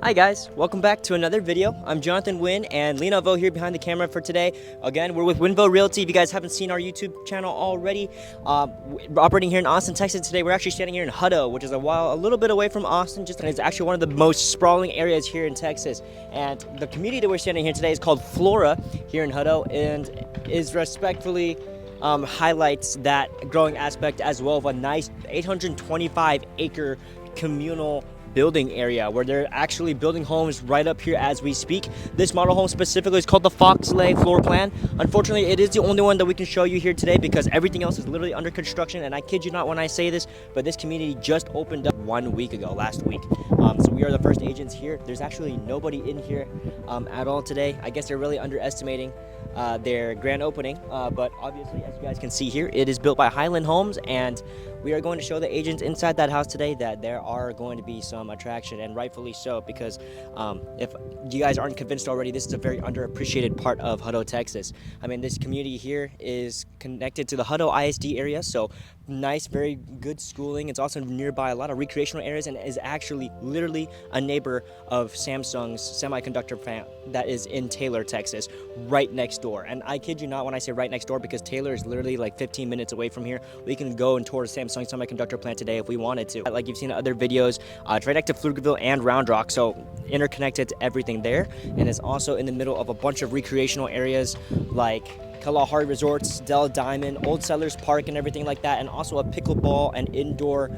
Hi guys, welcome back to another video. I'm Jonathan Wynn and Lena Vo here behind the camera for today. Again, we're with Winvo Realty. If you guys haven't seen our YouTube channel already, we're operating here in Austin, Texas today. We're actually standing here in Hutto, which is a little bit away from Austin, and it's actually one of the most sprawling areas here in Texas. And the community that we're standing here today is called Flora here in Hutto, and is respectfully highlights that growing aspect as well of a nice 825 acre communal building area where they're actually building homes right up here as we speak. This model home specifically is called the Foxleigh Floor Plan. Unfortunately, it is the only one that we can show you here today because everything else is literally under construction, and I kid you not when I say this, but this community just opened up 1 week ago, last week. So we are the first agents here. There's actually nobody in here at all today. I guess they're really underestimating their grand opening, but obviously, as you guys can see here, it is built by Highland Homes, and we are going to show the agents inside that house today that there are going to be some attraction, and rightfully so, because if you guys aren't convinced already, this is a very underappreciated part of Hutto, Texas. I mean, this community here is connected to the Hutto ISD area, so nice, very good schooling. It's also nearby a lot of recreational areas and is actually literally a neighbor of Samsung's semiconductor plant that is in Taylor, Texas, right next door. And I kid you not when I say right next door, because Taylor is literally like 15 minutes away from here. We can go and tour the Samsung semiconductor plant today if we wanted to. Like you've seen in other videos, it's right next to Pflugerville and Round Rock, so interconnected to everything there. And it's also in the middle of a bunch of recreational areas like Kalahari Resorts, Dell Diamond, Old Settlers Park, and everything like that, and also a pickleball and indoor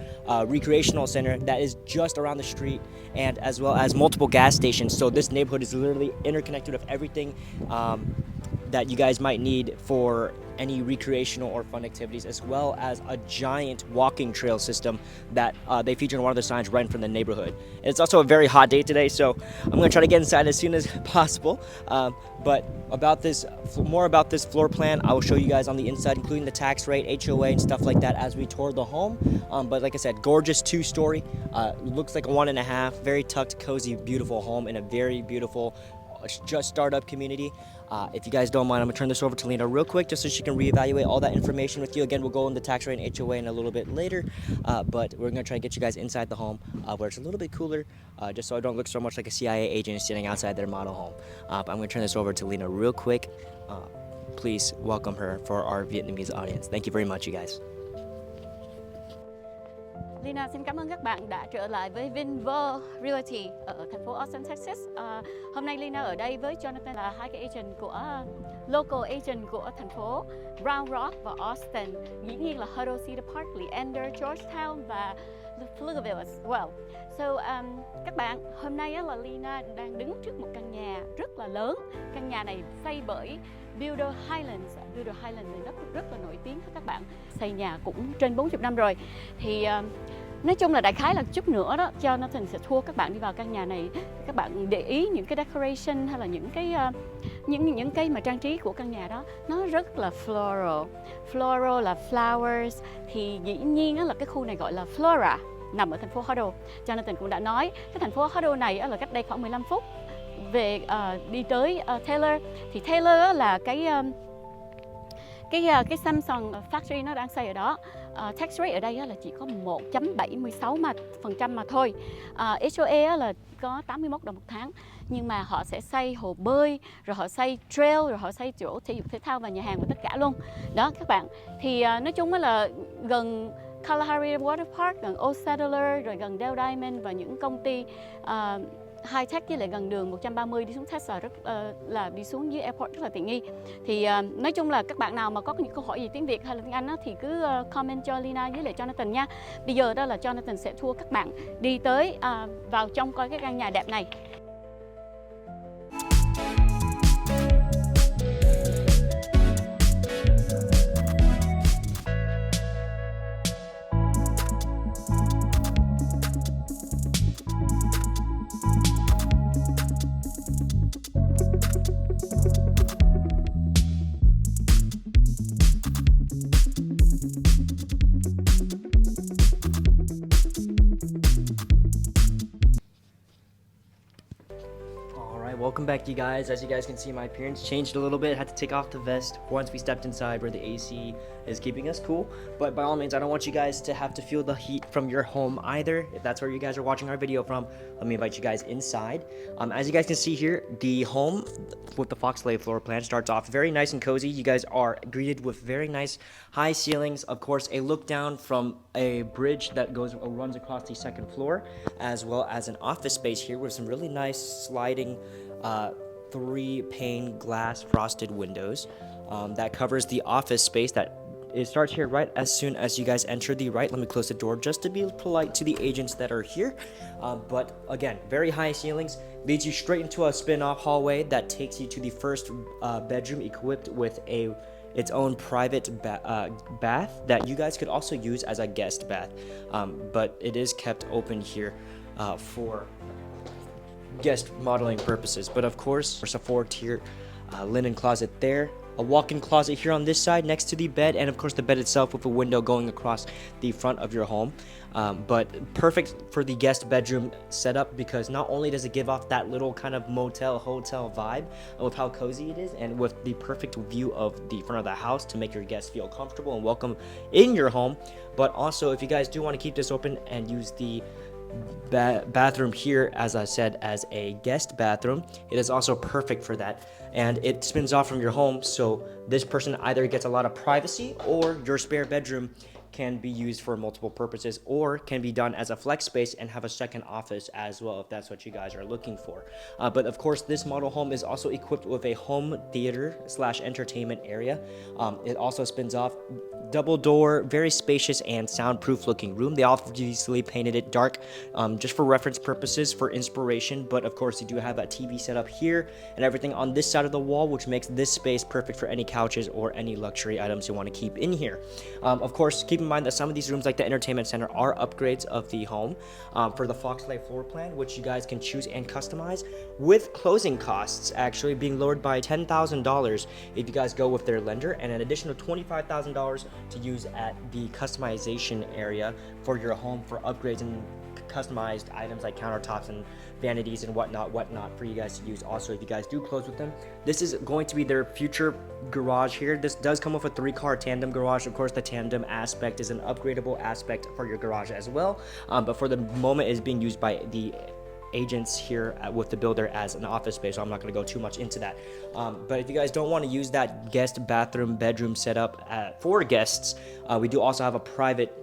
recreational center that is just around the street, and as well as multiple gas stations. So this neighborhood is literally interconnected with everything that you guys might need for any recreational or fun activities, as well as a giant walking trail system that they feature in one of the signs right in front of the neighborhood. And it's also a very hot day today, so I'm going to try to get inside as soon as possible. But more about this floor plan, I will show you guys on the inside, including the tax rate, HOA, and stuff like that as we tour the home. But like I said, gorgeous 2-story, looks like a 1.5, very tucked, cozy, beautiful home in a very beautiful, just startup community. If you guys don't mind, I'm gonna turn this over to Lena real quick just so she can reevaluate all that information with you. Again, we'll go into tax rate and HOA in a little bit later, but we're gonna try to get you guys inside the home where it's a little bit cooler, just so I don't look so much like a CIA agent sitting outside their model home. But I'm gonna turn this over to Lena real quick. Please welcome her for our Vietnamese audience. Thank you very much, you guys. Lena xin cảm ơn các bạn đã trở lại với Winvo Realty ở thành phố Austin, Texas. Hôm nay Lena ở đây với Jonathan là hai cái agent của local agent của thành phố Round Rock và Austin. Dĩ nhiên là Hutto, Cedar Park, Leander, Georgetown và Pflugerville as well. So các bạn, hôm nay là Lena đang đứng trước một căn nhà rất là lớn. Căn nhà này xây bởi Builder Highlands. Builder Highlands thì rất là nổi tiếng với các bạn. Xây nhà cũng trên 40 năm rồi. Thì nói chung là đại khái là chút nữa đó, Jonathan sẽ thua các bạn đi vào căn nhà này. Các bạn để ý những cái decoration hay là những cái những cây mà trang trí của căn nhà đó, nó rất là floral. Floral là flowers, thì dĩ nhiên là cái khu này gọi là Flora, nằm ở thành phố Hutto. Jonathan cũng đã nói cái thành phố Hutto này là cách đây khoảng 15 phút về đi tới Taylor. Thì Taylor là cái Samsung factory nó đang xây ở đó. Tax rate ở đây là chỉ có 1.76% mà thôi. HOA là có 81 đồng một tháng. Nhưng mà họ sẽ xây hồ bơi, rồi họ xây trail, rồi họ xây chỗ thể dục thể thao và nhà hàng và tất cả luôn. Đó các bạn. Thì nói chung là gần Kalahari Water Park, gần Old Settler, rồi gần Dell Diamond và những công ty high tech, với lại gần đường 130 đi xuống Tesla, là đi xuống dưới airport rất là tiện nghi. Thì nói chung là các bạn nào mà có những câu hỏi gì tiếng Việt hay là tiếng Anh thì cứ comment cho Lena với lại Jonathan nha. Bây giờ đó là Jonathan sẽ thua các bạn đi tới vào trong coi cái căn nhà đẹp này. welcome back, you guys. As you guys can see, my appearance changed a little bit. Had to take off the vest once we stepped inside where the AC is keeping us cool. But by all means, I don't want you guys to have to feel the heat from your home either. If that's where you guys are watching our video from, let me invite you guys inside. As you guys can see here, the home with the Foxleigh floor plan starts off very nice and cozy. You guys are greeted with very nice high ceilings. Of course, a look down from a bridge that runs across the second floor, as well as an office space here with some really nice sliding 3-pane glass frosted windows that covers the office space. That it starts here right as soon as you guys enter the right. Let me close the door just to be polite to the agents that are here. But again, very high ceilings, leads you straight into a spin-off hallway that takes you to the first bedroom, equipped with its own private bath that you guys could also use as a guest bath. But it is kept open here for guest modeling purposes. But of course, there's a 4-tier linen closet there, a walk-in closet here on this side next to the bed, and of course the bed itself with a window going across the front of your home. But perfect for the guest bedroom setup, because not only does it give off that little kind of motel hotel vibe with how cozy it is, and with the perfect view of the front of the house to make your guests feel comfortable and welcome in your home, but also if you guys do want to keep this open and use the bathroom here, as I said, as a guest bathroom, it is also perfect for that. And it spins off from your home, so this person either gets a lot of privacy, or your spare bedroom can be used for multiple purposes, or can be done as a flex space and have a second office as well, if that's what you guys are looking for. But of course, this model home is also equipped with a home theater / entertainment area. It also spins off double door, very spacious and soundproof looking room. They obviously painted it dark just for reference purposes, for inspiration, but of course you do have a TV set up here and everything on this side of the wall, which makes this space perfect for any couches or any luxury items you want to keep in here. Of course, keep in mind that some of these rooms, like the entertainment center, are upgrades of the home for the Foxleigh floor plan, which you guys can choose and customize, with closing costs actually being lowered by $10,000 if you guys go with their lender, and an additional $25,000 to use at the customization area for your home for upgrades and customized items like countertops and vanities and whatnot for you guys to use also if you guys do close with them. This is going to be their future garage here. This does come with a 3-car tandem garage. Of course, the tandem aspect is an upgradable aspect for your garage as well, but for the moment is being used by the agents here with the builder as an office space, so I'm not going to go too much into that. But if you guys don't want to use that guest bathroom bedroom setup for guests, we do also have a private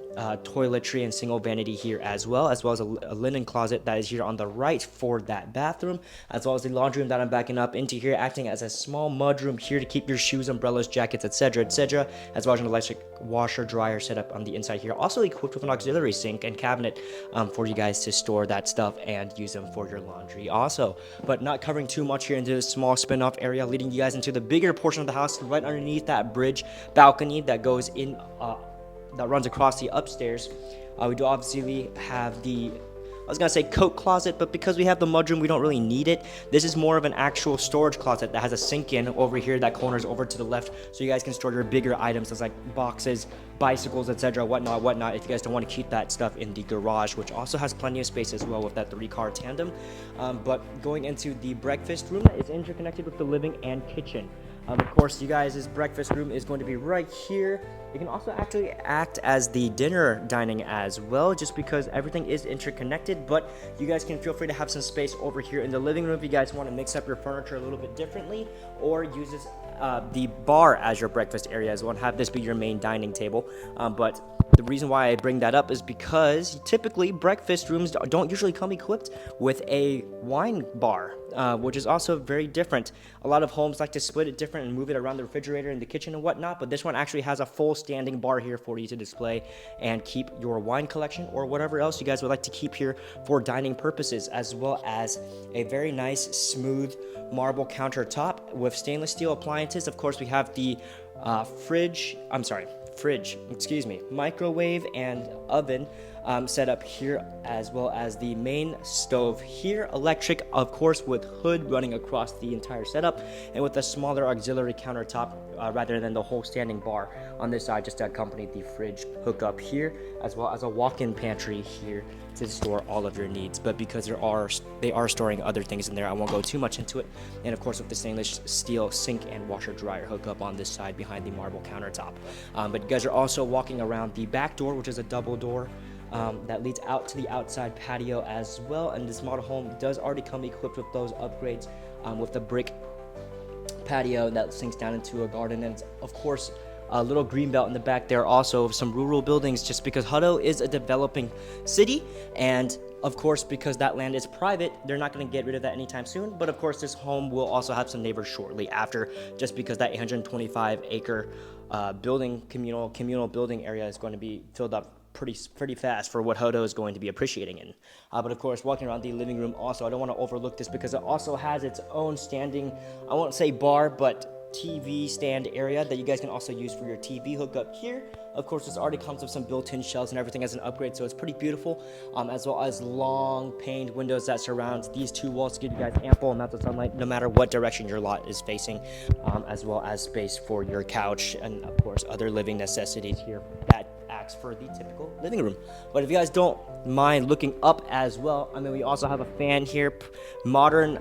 toiletry and single vanity here, as well as a linen closet that is here on the right for that bathroom, as well as the laundry room that I'm backing up into here, acting as a small mud room here to keep your shoes, umbrellas, jackets, etc., as well as an electric washer dryer setup on the inside here, also equipped with an auxiliary sink and cabinet for you guys to store that stuff and use them for your laundry also. But not covering too much here into this small spin-off area, leading you guys into the bigger portion of the house right underneath that bridge balcony that goes in that runs across the upstairs. We do obviously have the, I was gonna say coat closet, but because we have the mudroom, we don't really need it. This is more of an actual storage closet that has a sink in over here that corners over to the left, so you guys can store your bigger items, as like boxes, bicycles, etc., whatnot, if you guys don't want to keep that stuff in the garage, which also has plenty of space as well with that 3-car tandem. But going into the breakfast room, that is interconnected with the living and kitchen. Of course, you guys' breakfast room is going to be right here. It can also actually act as the dinner dining as well, just because everything is interconnected, but you guys can feel free to have some space over here in the living room if you guys want to mix up your furniture a little bit differently, or use this, the bar as your breakfast area as well, and have this be your main dining table. But the reason why I bring that up is because typically breakfast rooms don't usually come equipped with a wine bar, which is also very different. A lot of homes like to split it different and move it around the refrigerator in the kitchen and whatnot, but this one actually has a full standing bar here for you to display and keep your wine collection or whatever else you guys would like to keep here for dining purposes, as well as a very nice smooth marble countertop with stainless steel appliances. Of course, we have the microwave and oven setup here, as well as the main stove here, electric, of course, with hood running across the entire setup, and with a smaller auxiliary countertop rather than the whole standing bar on this side, just to accompany the fridge hookup here, as well as a walk-in pantry here to store all of your needs. But because they are storing other things in there, I won't go too much into it. And of course, with the stainless steel sink and washer dryer hookup on this side behind the marble countertop. But you guys are also walking around the back door, which is a double door that leads out to the outside patio as well. And this model home does already come equipped with those upgrades, with the brick patio that sinks down into a garden, and of course a little green belt in the back there, also some rural buildings, just because Hutto is a developing city, and of course because that land is private, they're not going to get rid of that anytime soon. But of course this home will also have some neighbors shortly after, just because that 825 acre communal building area is going to be filled up pretty fast for what Hutto is going to be appreciating in. But of course, walking around the living room also, I don't want to overlook this because it also has its own standing, I won't say bar, but TV stand area that you guys can also use for your TV hookup here. Of course, this already comes with some built-in shelves and everything as an upgrade, so it's pretty beautiful, as well as long paned windows that surround these two walls to give you guys ample amounts of sunlight no matter what direction your lot is facing, as well as space for your couch and of course other living necessities here that acts for the typical living room. But if you guys don't mind looking up as well, I mean, we also have a fan here, modern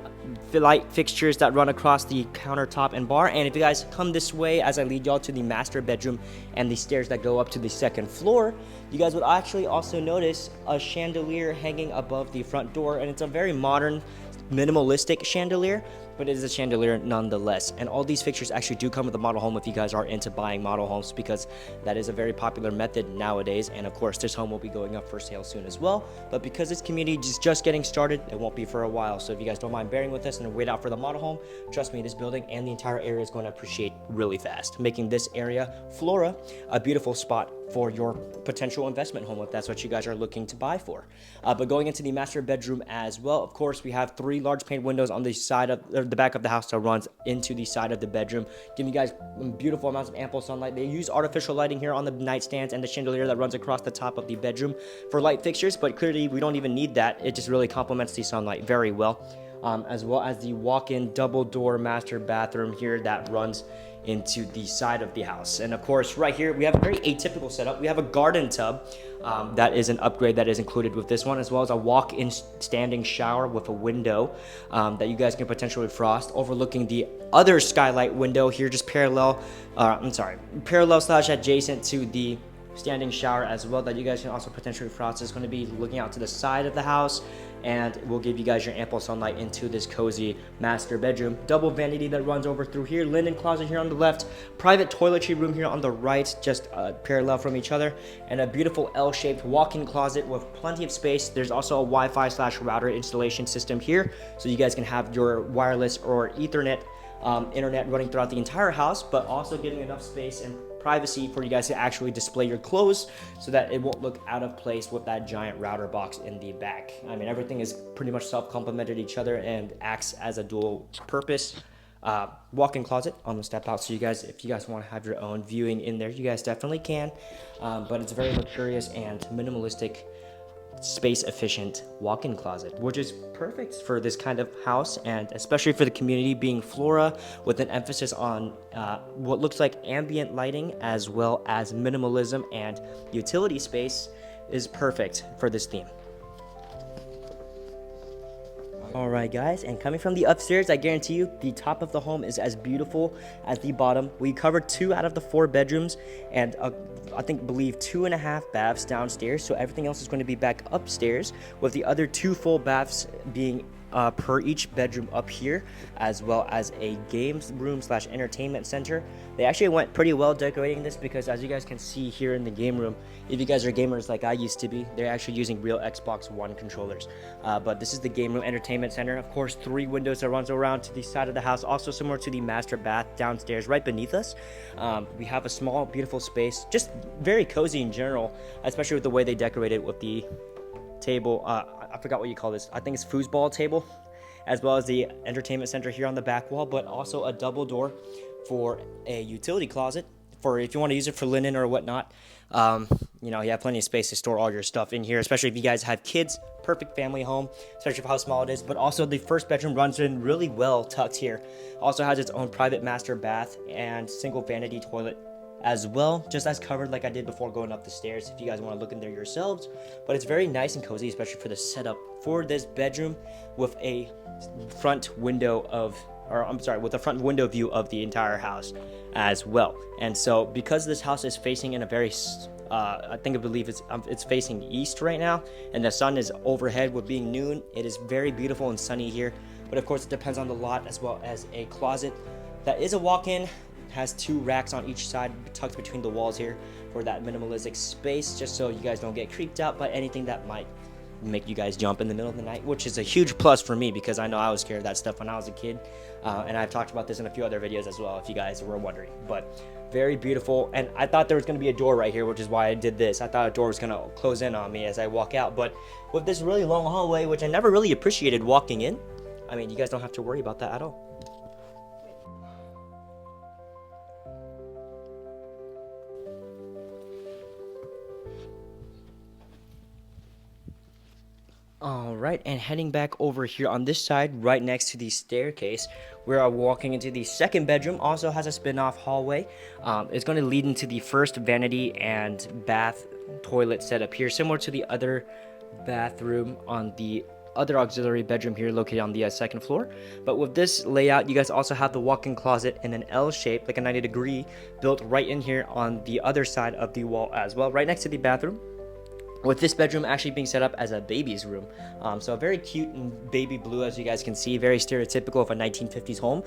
light fixtures that run across the countertop and bar. And if you guys come this way as I lead y'all to the master bedroom and the stairs that go up to the second floor, you guys would actually also notice a chandelier hanging above the front door, and it's a very modern minimalistic chandelier, but it is a chandelier nonetheless. And all these fixtures actually do come with a model home if you guys are into buying model homes, because that is a very popular method nowadays. And of course, this home will be going up for sale soon as well. But because this community is just getting started, it won't be for a while. So if you guys don't mind bearing with us and wait out for the model home, trust me, this building and the entire area is going to appreciate really fast, making this area, Flora, a beautiful spot for your potential investment home if that's what you guys are looking to buy for. But going into the master bedroom as well, of course, we have 3 large pane windows on the side of the back of the house that runs into the side of the bedroom, giving you guys beautiful amounts of ample sunlight. They use artificial lighting here on the nightstands and the chandelier that runs across the top of the bedroom for light fixtures, but clearly we don't even need that. It just really complements the sunlight very well. As well as the walk-in double door master bathroom here that runs into the side of the house. And of course, right here, we have a very atypical setup. We have a garden tub that is an upgrade that is included with this one, as well as a walk-in standing shower with a window that you guys can potentially frost, overlooking the other skylight window here, just parallel slash adjacent to the standing shower as well, that you guys can also potentially frost. It's going to be looking out to the side of the house, and will give you guys your ample sunlight into this cozy master bedroom. Double vanity that runs over through here, linen closet here on the left, private toiletry room here on the right, just parallel from each other, and a beautiful L-shaped walk-in closet with plenty of space. There's also a Wi-Fi slash router installation system here, so you guys can have your wireless or Ethernet internet running throughout the entire house, but also giving enough space and privacy for you guys to actually display your clothes so that it won't look out of place with that giant router box in the back. I mean, everything is pretty much self-complemented each other and acts as a dual purpose. Walk-in closet on the step out, so you guys, if you guys want to have your own viewing in there, you guys definitely can. But it's very luxurious and minimalistic, space efficient walk-in closet, which is perfect for this kind of house, and especially for the community being Flora, with an emphasis on what looks like ambient lighting as well as minimalism and utility space, is perfect for this theme. Alright guys, and coming from the upstairs, I guarantee you the top of the home is as beautiful as the bottom. We covered 2 out of the 4 bedrooms, and I believe 2.5 baths downstairs, so everything else is going to be back upstairs, with the other 2 full baths being per each bedroom up here, as well as a games room slash entertainment center. They actually went pretty well decorating this, because as you guys can see here in the game room, if you guys are gamers like I used to be, they're actually using real Xbox One controllers. But this is the game room entertainment center. Of course, 3 windows that runs around to the side of the house, also similar to the master bath downstairs right beneath us. We have a small, beautiful space, just very cozy in general, especially with the way they decorated with the table. I forgot what you call this. I think it's foosball table, as well as the entertainment center here on the back wall, but also a double door for a utility closet for if you want to use it for linen or whatnot. You know, you have plenty of space to store all your stuff in here, especially if you guys have kids. Perfect family home, especially for how small it is. But also the first bedroom runs in really well tucked here. Also has its own private master bath and single vanity toilet as well, just as covered like I did before going up the stairs, if you guys want to look in there yourselves. But it's very nice and cozy, especially for the setup for this bedroom with a front window of, or I'm sorry, with a front window view of the entire house as well. And so because this house is facing in a very I believe it's facing east right now, and the sun is overhead with being noon. It is very beautiful and sunny here, but of course it depends on the lot, as well as a closet that is a walk-in. Has 2 racks on each side tucked between the walls here for that minimalistic space, just so you guys don't get creeped out by anything that might make you guys jump in the middle of the night, which is a huge plus for me because I know I was scared of that stuff when I was a kid, and I've talked about this in a few other videos as well, if you guys were wondering. But very beautiful, and I thought there was going to be a door right here, which is why I did this. I thought a door was going to close in on me as I walk out, but with this really long hallway, which I never really appreciated walking in, I mean, you guys don't have to worry about that at all. All right, and heading back over here on this side, right next to the staircase, we are walking into the second bedroom. Also has a spin-off hallway. It's going to lead into the first vanity and bath toilet setup here, similar to the other bathroom on the other auxiliary bedroom here located on the second floor. But with this layout, you guys also have the walk-in closet in an L shape, like a 90-degree, built right in here on the other side of the wall as well, right next to the bathroom, with this bedroom actually being set up as a baby's room. So very cute and baby blue, as you guys can see, very stereotypical of a 1950s home,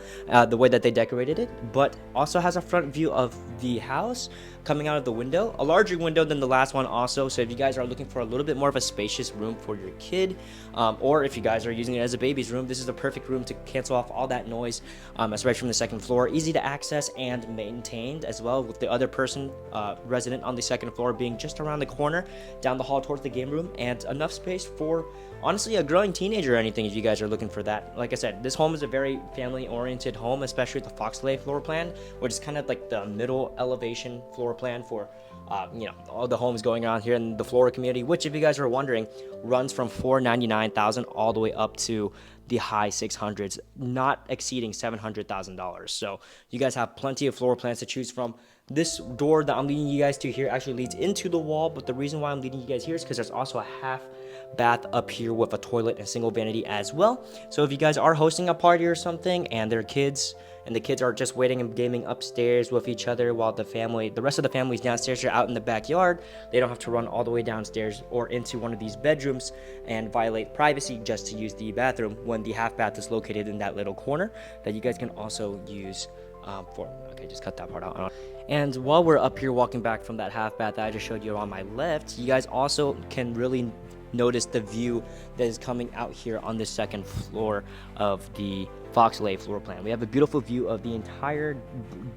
the way that they decorated it, but also has a front view of the house coming out of the window, a larger window than the last one also. So if you guys are looking for a little bit more of a spacious room for your kid, or if you guys are using it as a baby's room, this is the perfect room to cancel off all that noise, especially from the second floor. Easy to access and maintained as well, with the other person resident on the second floor being just around the corner down the hall towards the game room, and enough space for honestly a growing teenager or anything if you guys are looking for that. Like I said, this home is a very family oriented home, especially with the Foxleigh floor plan, which is kind of like the middle elevation floor plan for you know, all the homes going on here in the Flora community, which, if you guys are wondering, runs from $499,000 all the way up to the high 600s, not exceeding $700,000. So you guys have plenty of floor plans to choose from. This door that I'm leading you guys to here actually leads into the wall, but the reason why I'm leading you guys here is because there's also a half bath up here with a toilet and single vanity as well. So if you guys are hosting a party or something and their kids, and the kids are just waiting and gaming upstairs with each other while the rest of the family's downstairs are out in the backyard, they don't have to run all the way downstairs or into one of these bedrooms and violate privacy just to use the bathroom, when the half bath is located in that little corner that you guys can also use okay, just cut that part out. And while we're up here walking back from that half bath that I just showed you on my left, you guys also can really notice the view that is coming out here on the second floor of the Foxleigh floor plan. We have a beautiful view of the entire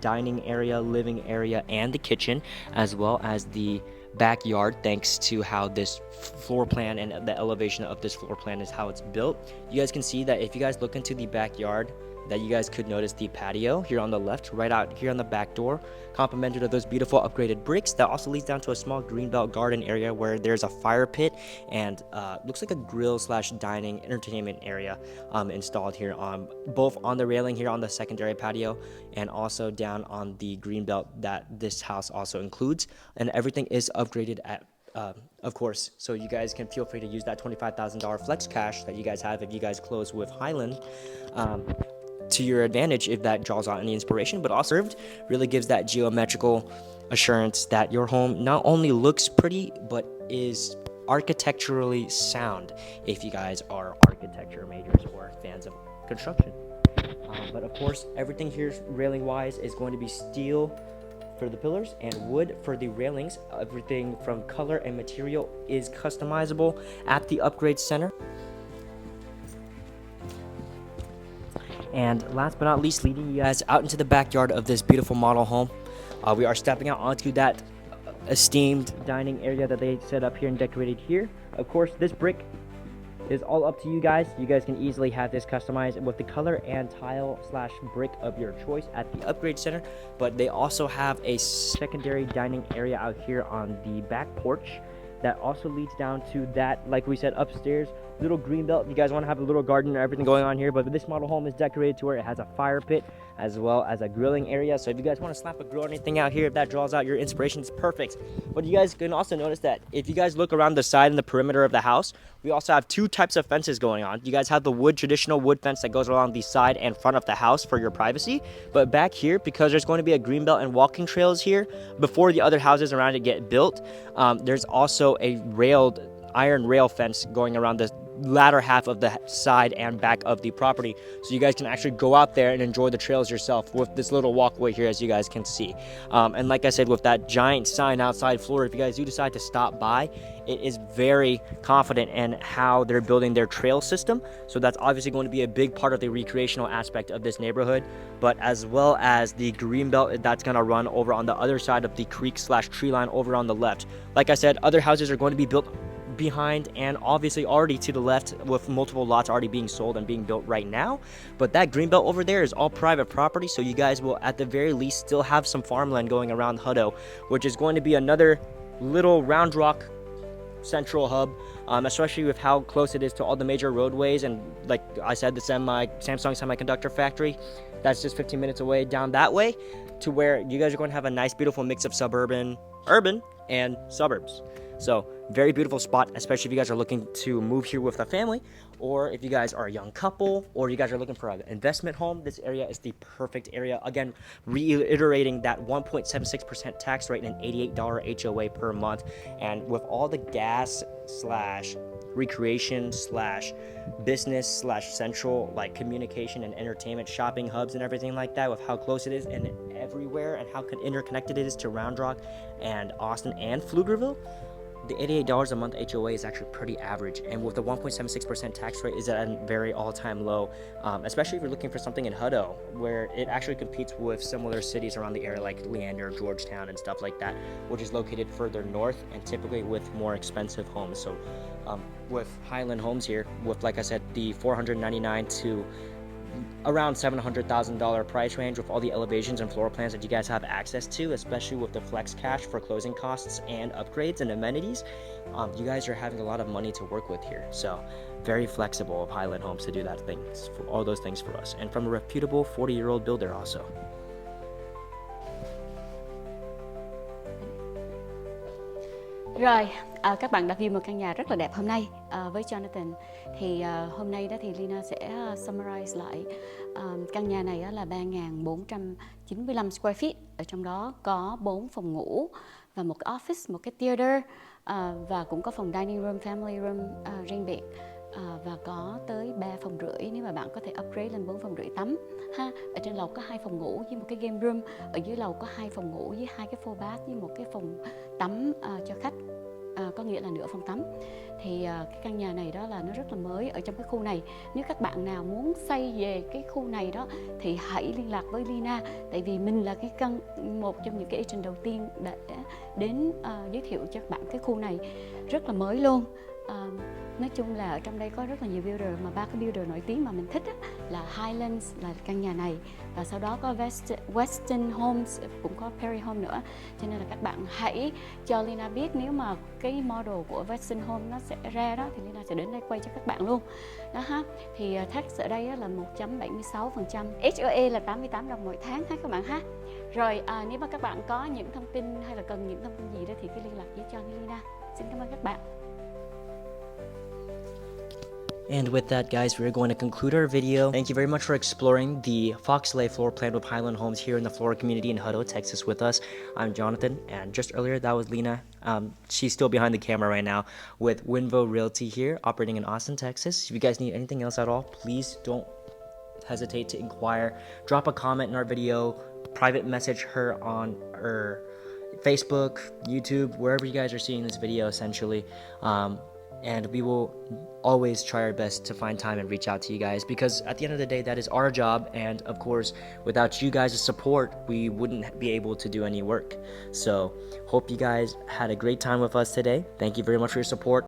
dining area, living area, and the kitchen, as well as the backyard, thanks to how this floor plan and the elevation of this floor plan is how it's built. You guys can see that if you guys look into the backyard, that you guys could notice the patio here on the left, right out here on the back door, complemented with those beautiful upgraded bricks. That also leads down to a small greenbelt garden area where there's a fire pit and looks like a grill / dining entertainment area installed here on both on the railing here on the secondary patio, and also down on the greenbelt that this house also includes. And everything is upgraded at of course, so you guys can feel free to use that $25,000 flex cash that you guys have if you guys close with Highland to your advantage, if that draws out any inspiration, but also really gives that geometrical assurance that your home not only looks pretty but is architecturally sound, if you guys are architecture majors or fans of construction. But of course, everything here railing wise is going to be steel for the pillars and wood for the railings. Everything from color and material is customizable at the upgrade center. And last but not least, leading you guys out into the backyard of this beautiful model home. We are stepping out onto that esteemed dining area that they set up here and decorated here. Of course, this brick It's all up to you guys. You guys can easily have this customized with the color and tile slash brick of your choice at the upgrade center. But they also have a secondary dining area out here on the back porch that also leads down to that, like we said, upstairs little green belt. You guys want to have a little garden or everything going on here, but this model home is decorated to where it has a fire pit as well as a grilling area. So if you guys want to slap a grill or anything out here, if that draws out your inspiration, it's perfect. But you guys can also notice that if you guys look around the side and the perimeter of the house, we also have two types of fences going on. You guys have the traditional wood fence that goes along the side and front of the house for your privacy. But back here, because there's going to be a green belt and walking trails here before the other houses around it get built, there's also a iron rail fence going around the latter half of the side and back of the property, so you guys can actually go out there and enjoy the trails yourself with this little walkway here, as you guys can see. And like I said, with that giant sign outside Flora, if you guys do decide to stop by, it is very confident in how they're building their trail system. So that's obviously going to be a big part of the recreational aspect of this neighborhood, but as well as the green belt that's going to run over on the other side of the creek slash tree line over on the left. Like I said, other houses are going to be built behind and obviously already to the left, with multiple lots already being sold and being built right now. But that green belt over there is all private property, so you guys will at the very least still have some farmland going around Hutto, which is going to be another little Round Rock central hub, especially with how close it is to all the major roadways. And like I said, the Samsung semiconductor factory, that's just 15 minutes away down that way, to where you guys are going to have a nice beautiful mix of urban and suburbs. So very beautiful spot, especially if you guys are looking to move here with a family, or if you guys are a young couple, or you guys are looking for an investment home. This area is the perfect area. Again, reiterating that 1.76% tax rate and an $88 HOA per month. And with all the gas slash recreation slash business slash central like communication and entertainment shopping hubs and everything like that, with how close it is and everywhere and how interconnected it is to Round Rock and Austin and Pflugerville, the $88 a month HOA is actually pretty average, and with the 1.76% tax rate is at a very all-time low, especially if you're looking for something in Hutto, where it actually competes with similar cities around the area like Leander, Georgetown, and stuff like that, which is located further north and typically with more expensive homes. So with Highland Homes here, with, like I said, the $499 to around $700,000 price range, with all the elevations and floor plans that you guys have access to, especially with the flex cash for closing costs and upgrades and amenities, you guys are having a lot of money to work with here. So very flexible of Highland Homes to do all those things for us, and from a reputable 40-year-old builder also. Rồi, các bạn đã view một căn nhà rất là đẹp hôm nay với Jonathan. Thì hôm nay đó thì Lena sẽ summarize lại căn nhà này là 3.495 square feet. Ở trong đó có 4 phòng ngủ và một cái office, một cái theater, và cũng có phòng dining room, family room riêng biệt. Và có tới 3 phòng rưỡi nếu mà bạn có thể upgrade lên 4 phòng rưỡi tắm ha. Ở trên lầu có 2 phòng ngủ với một cái game room, ở dưới lầu có 2 phòng ngủ với 2 cái full bath với một cái phòng tắm cho khách, có nghĩa là nửa phòng tắm. Thì cái căn nhà này đó là nó rất là mới ở trong cái khu này. Nếu các bạn nào muốn xây về cái khu này đó thì hãy liên lạc với Lena, tại vì mình là một trong những cái agent đầu tiên để đến giới thiệu cho các bạn cái khu này rất là mới luôn. Nói chung là ở trong đây có rất là nhiều builder, mà 3 cái builder nổi tiếng mà mình thích là Highlands là căn nhà này, và sau đó có Western Homes, cũng có Perry Home nữa. Cho nên là các bạn hãy cho Lena biết nếu mà cái model của Western Home nó sẽ ra đó thì Lena sẽ đến đây quay cho các bạn luôn. Đó ha. Thì tax ở đây là 1.76%, HOA là 88 đồng mỗi tháng ha các bạn ha. Rồi nếu mà các bạn có những thông tin hay là cần những thông tin gì đó thì cứ liên lạc với cho Lena. Xin cảm ơn các bạn. And with that, guys, we're going to conclude our video. Thank you very much for exploring the Foxleigh floor plan with Highland Homes here in the Flora community in Hutto, Texas with us. I'm Jonathan, and just earlier that was Lena. She's still behind the camera right now with Winvo Realty here, operating in Austin, Texas. If you guys need anything else at all, please don't hesitate to inquire. Drop a comment in our video, private message her on her Facebook, YouTube, wherever you guys are seeing this video, essentially. And we will always try our best to find time and reach out to you guys, because at the end of the day, that is our job, and of course without you guys' support we wouldn't be able to do any work. So hope you guys had a great time with us today. Thank you very much for your support.